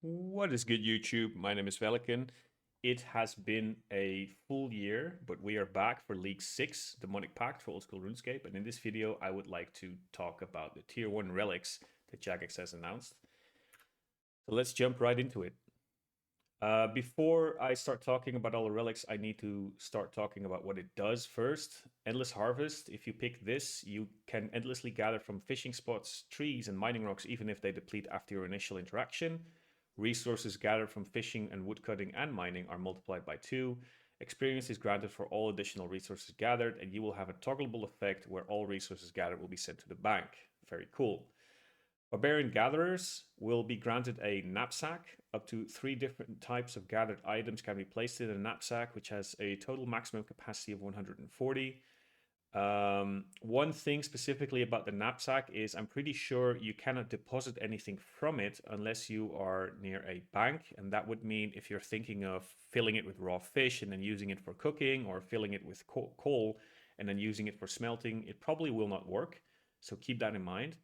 What is good, YouTube? My name is Velikan. It has been a full year, but we are back for League 6, Demonic Pact for Oldschool Runescape. And in this video, I would like to talk about the Tier 1 relics that Jagex has announced. So let's jump right into it. Before I start talking about all the relics, I need to start talking about what it does first. Endless Harvest. If you pick this, you can endlessly gather from fishing spots, trees, and mining rocks, even if they deplete after your initial interaction. Resources gathered from fishing and woodcutting and mining are multiplied by 2. Experience is granted for all additional resources gathered, and you will have a toggleable effect where all resources gathered will be sent to the bank. Very cool. Barbarian Gatherers will be granted a knapsack. Up to 3 different types of gathered items can be placed in a knapsack, which has a total maximum capacity of 140. One thing specifically about the knapsack is I'm pretty sure you cannot deposit anything from it unless you are near a bank. And that would mean if you're thinking of filling it with raw fish and then using it for cooking, or filling it with coal and then using it for smelting, it probably will not work. So keep that in mind.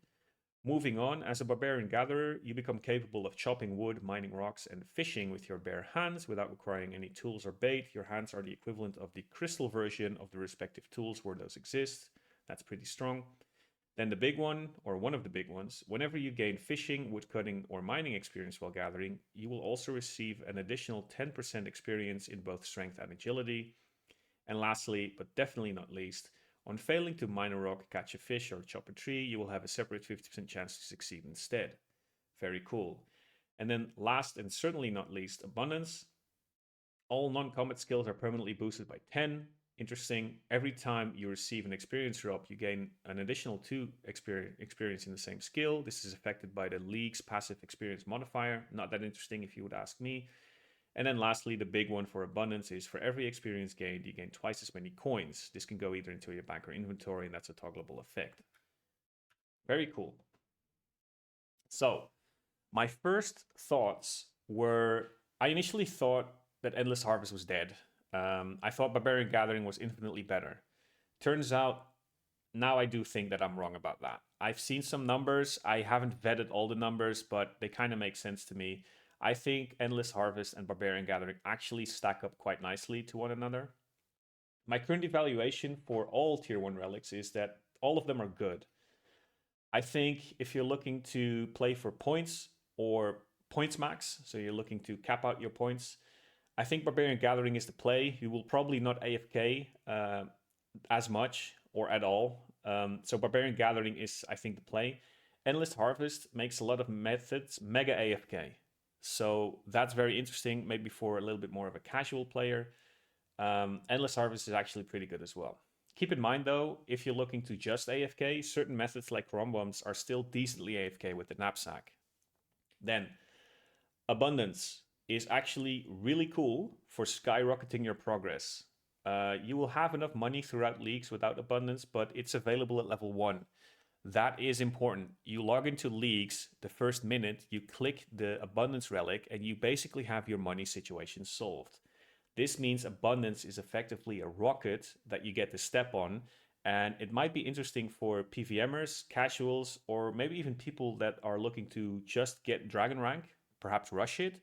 Moving on, as a Barbarian Gatherer, you become capable of chopping wood, mining rocks, and fishing with your bare hands without requiring any tools or bait. Your hands are the equivalent of the crystal version of the respective tools where those exist. That's pretty strong. Then the big one, or one of the big ones, whenever you gain fishing, woodcutting, or mining experience while gathering, you will also receive an additional 10% experience in both strength and agility. And lastly, but definitely not least, on failing to mine a rock, catch a fish, or chop a tree, you will have a separate 50% chance to succeed instead. Very cool. And then last and certainly not least, Abundance. All non-combat skills are permanently boosted by 10. Interesting. Every time you receive an experience drop, you gain an additional 2 experience in the same skill. This is affected by the League's passive experience modifier. Not that interesting if you would ask me. And then lastly, the big one for Abundance is for every experience gained, you gain twice as many coins. This can go either into your bank or inventory, and that's a toggleable effect. Very cool. So, my first thoughts were, I initially thought that Endless Harvest was dead. I thought Barbarian Gathering was infinitely better. Turns out, now I do think that I'm wrong about that. I've seen some numbers. I haven't vetted all the numbers, but they kind of make sense to me. I think Endless Harvest and Barbarian Gathering actually stack up quite nicely to one another. My current evaluation for all Tier 1 relics is that all of them are good. I think if you're looking to play for points or points max, so you're looking to cap out your points, I think Barbarian Gathering is the play. You will probably not AFK as much or at all. So Barbarian Gathering is, I think, the play. Endless Harvest makes a lot of methods mega AFK. So that's very interesting, maybe for a little bit more of a casual player. Endless Harvest is actually pretty good as well. Keep in mind though, if you're looking to just AFK, certain methods like Rumbombs are still decently AFK with the knapsack. Then, Abundance is actually really cool for skyrocketing your progress. You will have enough money throughout leagues without Abundance, but it's available at level 1. That is important. You log into leagues the first minute, you click the Abundance relic, and you basically have your money situation solved. This means Abundance is effectively a rocket that you get to step on, and it might be interesting for PVMers, casuals, or maybe even people that are looking to just get Dragon rank, perhaps rush it,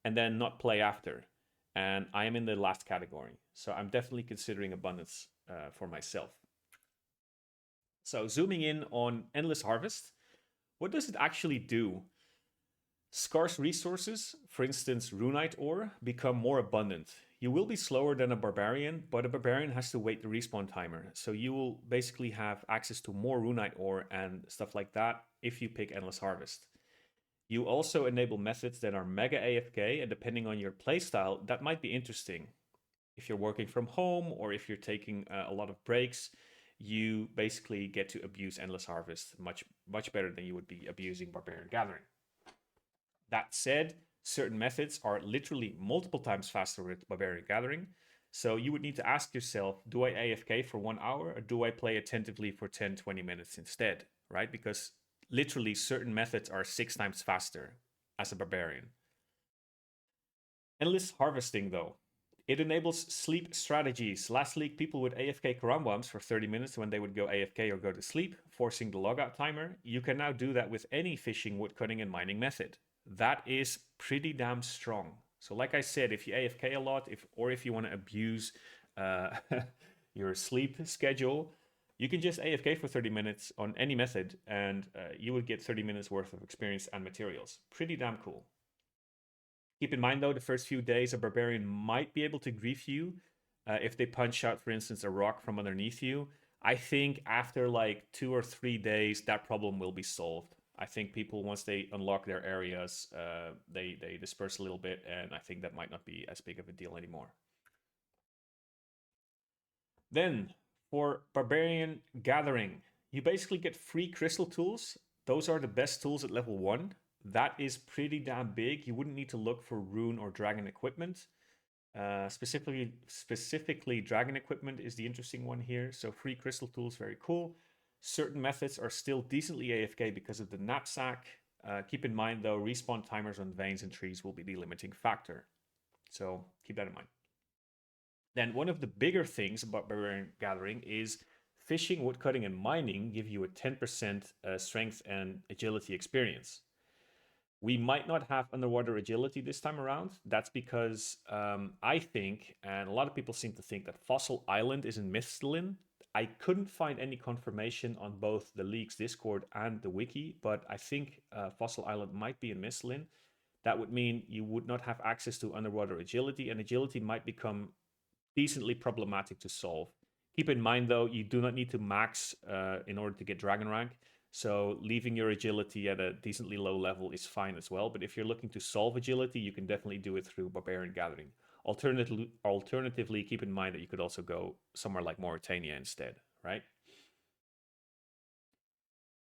and then not play after. And I am in the last category, so I'm definitely considering Abundance for myself. So zooming in on Endless Harvest, what does it actually do? Scarce resources, for instance runite ore, become more abundant. You will be slower than a barbarian, but a barbarian has to wait the respawn timer, so you will basically have access to more runite ore and stuff like that if you pick Endless Harvest. You also enable methods that are mega AFK, and depending on your playstyle, that might be interesting. If you're working from home or if you're taking a lot of breaks, you basically get to abuse Endless Harvest much better than you would be abusing Barbarian Gathering. That said, certain methods are literally multiple times faster with Barbarian Gathering, so you would need to ask yourself, do I AFK for 1 hour or do I play attentively for 10-20 minutes instead, right? Because literally certain methods are 6 times faster as a Barbarian. Endless Harvesting though. It enables sleep strategies. Last league, people would AFK Karambwams for 30 minutes when they would go AFK or go to sleep, forcing the logout timer. You can now do that with any fishing, woodcutting, and mining method. that is pretty damn strong. So like I said, if you AFK a lot, if you want to abuse uh, your sleep schedule, you can just AFK for 30 minutes on any method, and you would get 30 minutes worth of experience and materials. Pretty damn cool. Keep in mind, though, the first few days, a barbarian might be able to grief you if they punch out, for instance, a rock from underneath you. I think after like 2 or 3 days, that problem will be solved. I think people, once they unlock their areas, they disperse a little bit, and I think that might not be as big of a deal anymore. Then, for Barbarian Gathering, you basically get free crystal tools. Those are the best tools at level 1. That is pretty damn big. You wouldn't need to look for rune or dragon equipment. Specifically, dragon equipment is the interesting one here. So free crystal tools, very cool. Certain methods are still decently AFK because of the knapsack. Keep in mind, though, respawn timers on veins and trees will be the limiting factor. So keep that in mind. Then one of the bigger things about Barbarian Gathering is fishing, woodcutting, and mining give you a 10% strength and agility experience. We might not have underwater agility this time around. That's because I think, and a lot of people seem to think, that Fossil Island is in Misthalin. I couldn't find any confirmation on both the League's Discord and the wiki, but I think Fossil Island might be in Misthalin. That would mean you would not have access to underwater agility, and agility might become decently problematic to solve. Keep in mind, though, you do not need to max in order to get Dragon rank. So leaving your agility at a decently low level is fine as well. But if you're looking to solve agility, you can definitely do it through Barbarian Gathering. Alternatively, keep in mind that you could also go somewhere like Mauritania instead, right?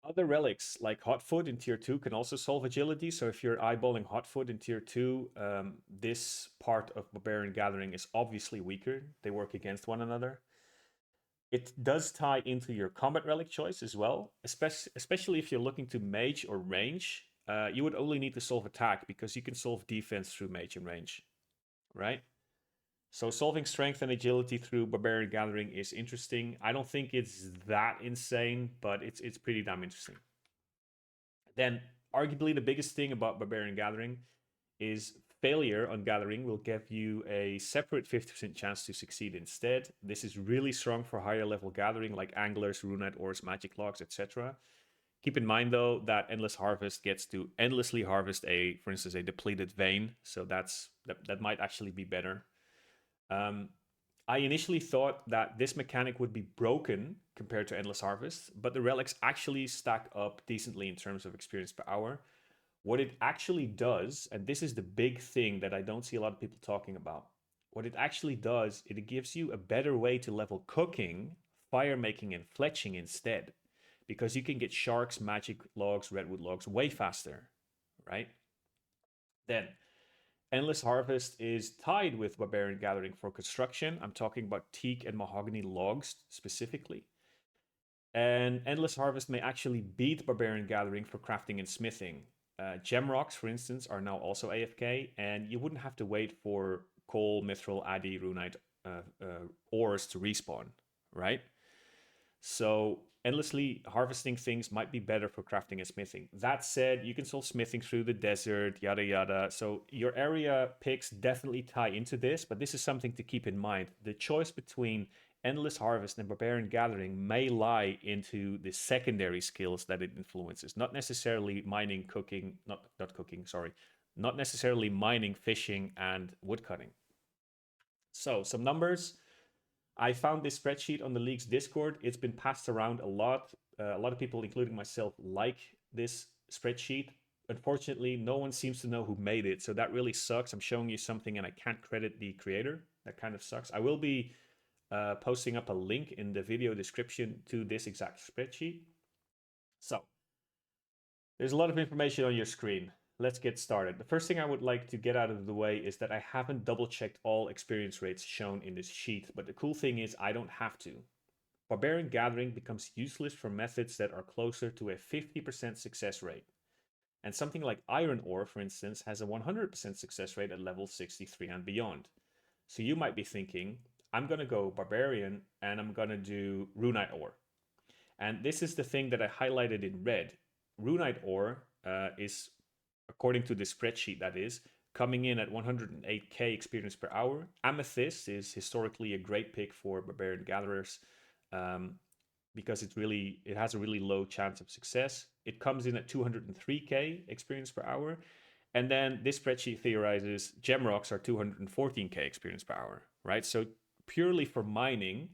Other relics like Hotfoot in tier 2 can also solve agility. So if you're eyeballing Hotfoot in tier 2, this part of Barbarian Gathering is obviously weaker. They work against one another. It does tie into your combat relic choice as well, especially if you're looking to mage or range. You would only need to solve attack because you can solve defense through mage and range, right? So solving strength and agility through Barbarian Gathering is interesting. I don't think it's that insane, but it's pretty damn interesting. Then, arguably the biggest thing about Barbarian Gathering is failure on Gathering will give you a separate 50% chance to succeed instead. This is really strong for higher level Gathering like Anglers, Runite Ores, Magic Logs, etc. Keep in mind, though, that Endless Harvest gets to endlessly harvest for instance, a depleted vein. So that might actually be better. I initially thought that this mechanic would be broken compared to Endless Harvest, but the relics actually stack up decently in terms of experience per hour. What it actually does, and this is the big thing that I don't see a lot of people talking about, what it actually does, it gives you a better way to level cooking, fire making, and fletching instead, because you can get sharks, magic logs, redwood logs way faster, right? Then Endless Harvest is tied with Barbarian Gathering for construction. I'm talking about teak and mahogany logs specifically. And Endless Harvest may actually beat Barbarian Gathering for crafting and smithing. Gem rocks, for instance, are now also AFK, and you wouldn't have to wait for coal, mithril, addy, runite ores to respawn, right? So endlessly harvesting things might be better for crafting and smithing. That said, you can solve smithing through the desert, yada yada. So your area picks definitely tie into this, but this is something to keep in mind. The choice between Endless Harvest and Barbarian Gathering may lie into the secondary skills that it influences, not necessarily mining, cooking, not cooking, sorry, not necessarily mining, fishing, and woodcutting. So some numbers. I found this spreadsheet on the League's Discord. It's been passed around a lot. A lot of people, including myself, like this spreadsheet. Unfortunately, no one seems to know who made it, so that really sucks. I'm showing you something and I can't credit the creator. That kind of sucks. I will be posting up a link in the video description to this exact spreadsheet. So, there's a lot of information on your screen. Let's get started. The first thing I would like to get out of the way is that I haven't double checked all experience rates shown in this sheet, but the cool thing is I don't have to. Barbarian Gathering becomes useless for methods that are closer to a 50% success rate. And something like Iron Ore, for instance, has a 100% success rate at level 63 and beyond. So you might be thinking, I'm going to go Barbarian and I'm going to do Runite Ore. And this is the thing that I highlighted in red. Runite Ore is according to the spreadsheet that is, coming in at 108k experience per hour. Amethyst is historically a great pick for Barbarian Gatherers because it has a really low chance of success. It comes in at 203k experience per hour. And then this spreadsheet theorizes Gemrocks are 214k experience per hour, right? So purely for mining,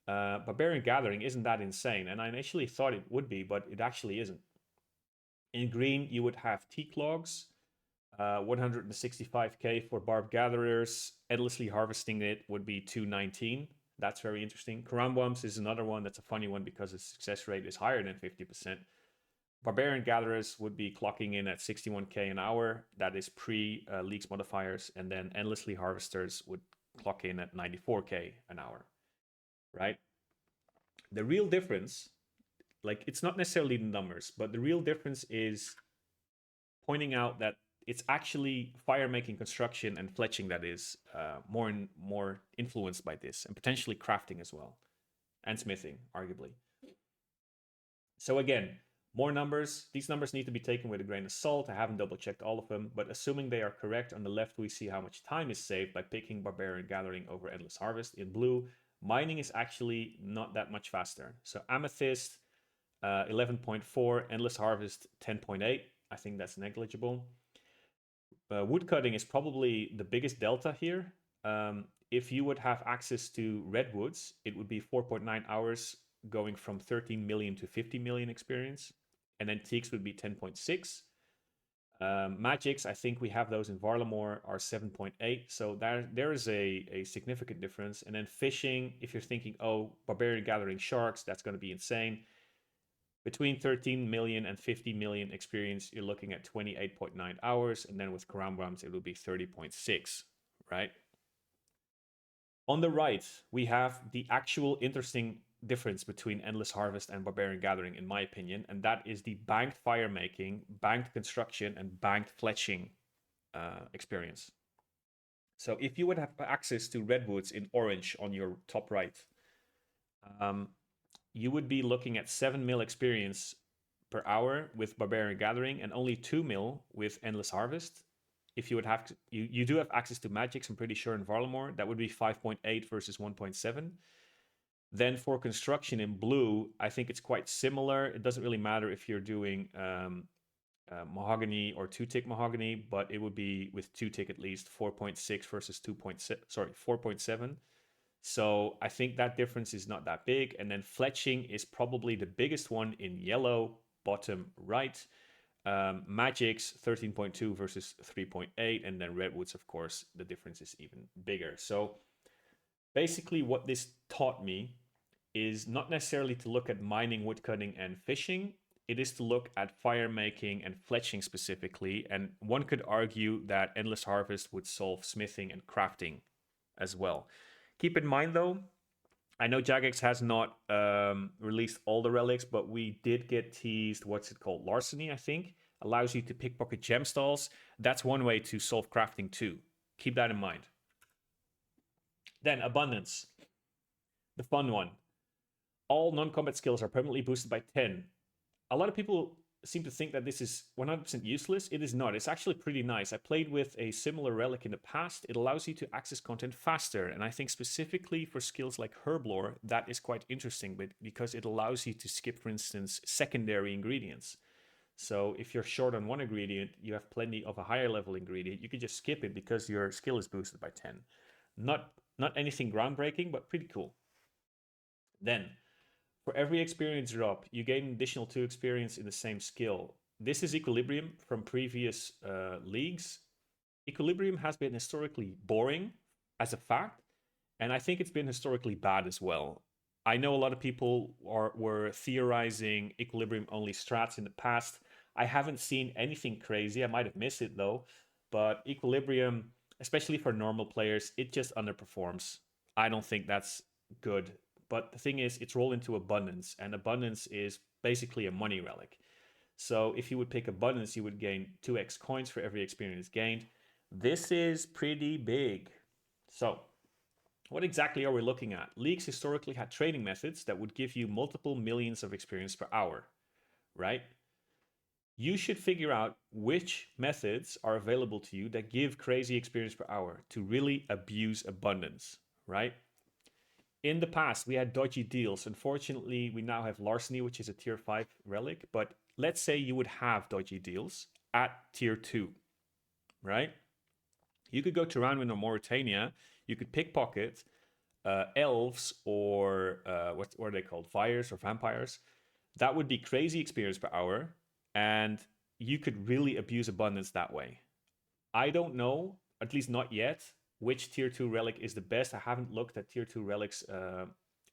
Barbarian Gathering isn't that insane. And I initially thought it would be, but it actually isn't. In green, you would have T-Clogs, 165k for Barb Gatherers. Endlessly harvesting it would be 219. That's very interesting. Karambwams is another one that's a funny one because the success rate is higher than 50%. Barbarian Gatherers would be clocking in at 61k an hour. That is pre-leaks modifiers. And then Endlessly Harvesters would clock in at 94k an hour, right? The real difference, like, it's not necessarily the numbers, but the real difference is pointing out that it's actually fire-making, construction, and fletching that is more and more influenced by this, and potentially crafting as well, and smithing, arguably. So again, more numbers. These numbers need to be taken with a grain of salt. I haven't double-checked all of them, but assuming they are correct, on the left we see how much time is saved by picking Barbarian Gathering over Endless Harvest. In blue, mining is actually not that much faster. So Amethyst, 11.4, Endless Harvest, 10.8. I think that's negligible. Woodcutting is probably the biggest delta here. If you would have access to redwoods, it would be 4.9 hours going from 13 million to 50 million experience. And then teaks would be 10.6. Magics, I think we have those in Varlamore, are 7.8. So there is a significant difference. And then fishing, if you're thinking, oh, Barbarian Gathering sharks, that's going to be insane. Between 13 million and 50 million experience, you're looking at 28.9 hours. And then with Karambwams, it will be 30.6, right? On the right, we have the actual interesting difference between Endless Harvest and Barbarian Gathering, in my opinion. And that is the banked fire making, banked construction, and banked fletching experience. So if you would have access to redwoods in orange on your top right, you would be looking at 7 mil experience per hour with Barbarian Gathering and only 2 mil with Endless Harvest. If you would have to, you do have access to Jagex, I'm pretty sure, in Varlamore, that would be 5.8 versus 1.7. Then for construction in blue, I think it's quite similar. It doesn't really matter if you're doing mahogany or 2-tick mahogany, but it would be with 2-tick at least 4.6 versus 4.7. So I think that difference is not that big. And then fletching is probably the biggest one in yellow, bottom right. Magic's 13.2 versus 3.8. And then redwoods, of course, the difference is even bigger. So basically what this taught me is not necessarily to look at mining, woodcutting, and fishing. It is to look at fire making and fletching specifically. And one could argue that Endless Harvest would solve smithing and crafting as well. Keep in mind, though, I know Jagex has not released all the relics, but we did get teased, what's it called? Larceny, I think. Allows you to pickpocket gem stalls. That's one way to solve crafting too. Keep that in mind. Then abundance. The fun one. All non-combat skills are permanently boosted by 10. A lot of people seem to think that this is 100% useless. It is not. It's actually pretty nice. I played with a similar relic in the past. It allows you to access content faster. And I think specifically for skills like Herblore, that is quite interesting because it allows you to skip, for instance, secondary ingredients. So if you're short on one ingredient, you have plenty of a higher level ingredient, you can just skip it because your skill is boosted by 10. Not anything groundbreaking, but pretty cool. Then, for every experience drop, you gain an additional 2 experience in the same skill. This is Equilibrium from previous leagues. Equilibrium has been historically boring as a fact, and I think it's been historically bad as well. I know a lot of people were theorizing Equilibrium-only strats in the past. I haven't seen anything crazy. I might have missed it, though. But Equilibrium, especially for normal players, it just underperforms. I don't think that's good. But the thing is, it's rolled into Abundance, and Abundance is basically a money relic. So if you would pick Abundance, you would gain 2x coins for every experience gained. This is pretty big. So what exactly are we looking at? Leagues historically had trading methods that would give you multiple millions of experience per hour, right? You should figure out which methods are available to you that give crazy experience per hour to really abuse abundance, right? In the past, we had dodgy deals. Unfortunately, we now have Larceny, which is a tier 5 relic. But let's say you would have dodgy deals at tier 2, right? You could go to Ranwin or Mauritania. You could pickpocket elves or what are they called? Fires or vampires. That would be crazy experience per hour. And you could really abuse abundance that way. I don't know, at least not yet, which tier 2 relic is the best. I haven't looked at tier 2 relics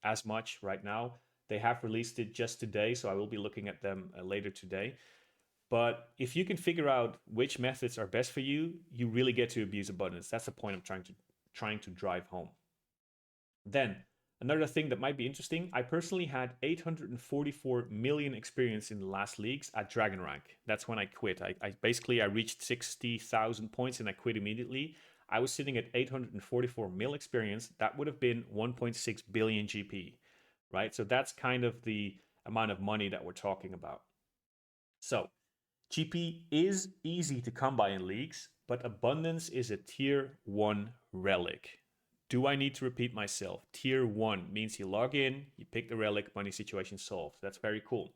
as much right now. They have released it just today, so I will be looking at them later today. But if you can figure out which methods are best for you, you really get to abuse abundance. That's the point I'm trying to drive home. Then, another thing that might be interesting, I personally had 844 million experience in the last leagues at Dragon Rank. That's when I quit. I basically reached 60,000 points and I quit immediately. I was sitting at 844 mil experience. That would have been 1.6 billion GP, right? So that's kind of the amount of money that we're talking about. So GP is easy to come by in leagues, but abundance is a tier 1 relic. Do I need to repeat myself? Tier 1 means you log in, you pick the relic, money situation solved. That's very cool.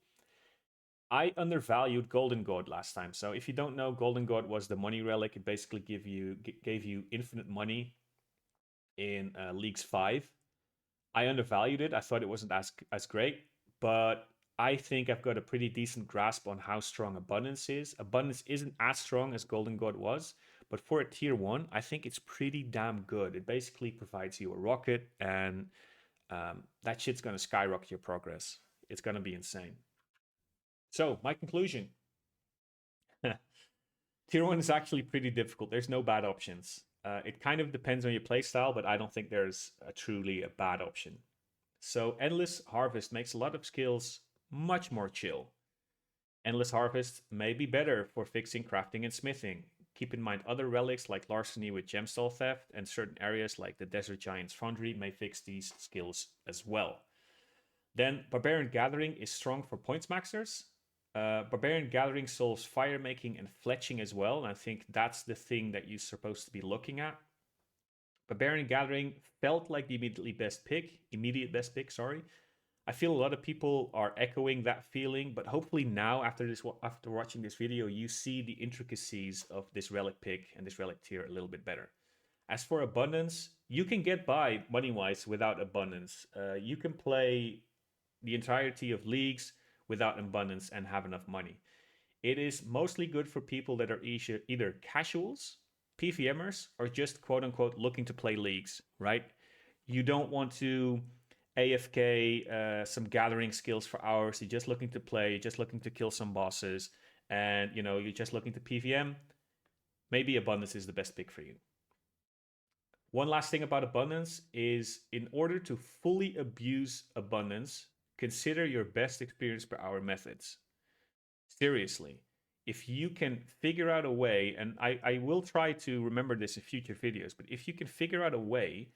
I undervalued Golden God last time. So if you don't know, Golden God was the money relic. It basically gave you infinite money in Leagues 5. I undervalued it. I thought it wasn't as great, but I think I've got a pretty decent grasp on how strong Abundance is. Abundance isn't as strong as Golden God was, but for a tier 1, I think it's pretty damn good. It basically provides you a rocket, and that shit's going to skyrocket your progress. It's going to be insane. So, my conclusion. Tier 1 is actually pretty difficult. There's no bad options. It kind of depends on your playstyle, but I don't think there's truly a bad option. So, Endless Harvest makes a lot of skills much more chill. Endless Harvest may be better for fixing crafting and smithing. Keep in mind other relics like Larceny with Gemstall Theft and certain areas like the Desert Giant's Foundry may fix these skills as well. Then Barbarian Gathering is strong for points maxers. Barbarian Gathering solves fire making and fletching as well, and I think that's the thing that you're supposed to be looking at. Barbarian Gathering felt like the immediate best pick, sorry. I feel a lot of people are echoing that feeling, but hopefully now, after watching this video, you see the intricacies of this relic pick and this relic tier a little bit better. As for abundance, you can get by money-wise without abundance. You can play the entirety of leagues without abundance and have enough money. It is mostly good for people that are either casuals, PVMers, or just quote-unquote looking to play leagues, right? You don't want to AFK some gathering skills for hours. You're just looking to play, you're just looking to kill some bosses, and you're just looking to PVM. Maybe abundance is the best pick for you. One last thing about abundance is, in order to fully abuse abundance, consider your best experience per hour methods. Seriously, if you can figure out a way, and I will try to remember this in future videos, but if you can figure out a way,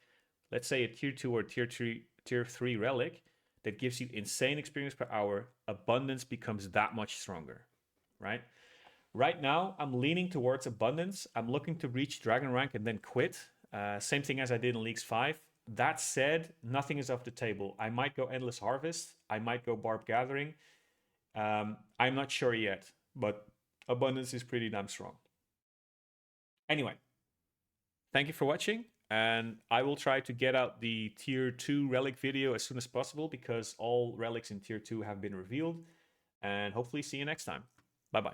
let's say a tier 2 or tier 3 relic that gives you insane experience per hour, abundance becomes that much stronger, right? Right now, I'm leaning towards abundance. I'm looking to reach Dragon Rank and then quit. Same thing as I did in Leagues 5. That said, nothing is off the table. I might go Endless Harvest. I might go Barb Gathering. I'm not sure yet, but abundance is pretty damn strong. Anyway, thank you for watching. And I will try to get out the tier 2 relic video as soon as possible, because all relics in tier 2 have been revealed. And hopefully see you next time. Bye-bye.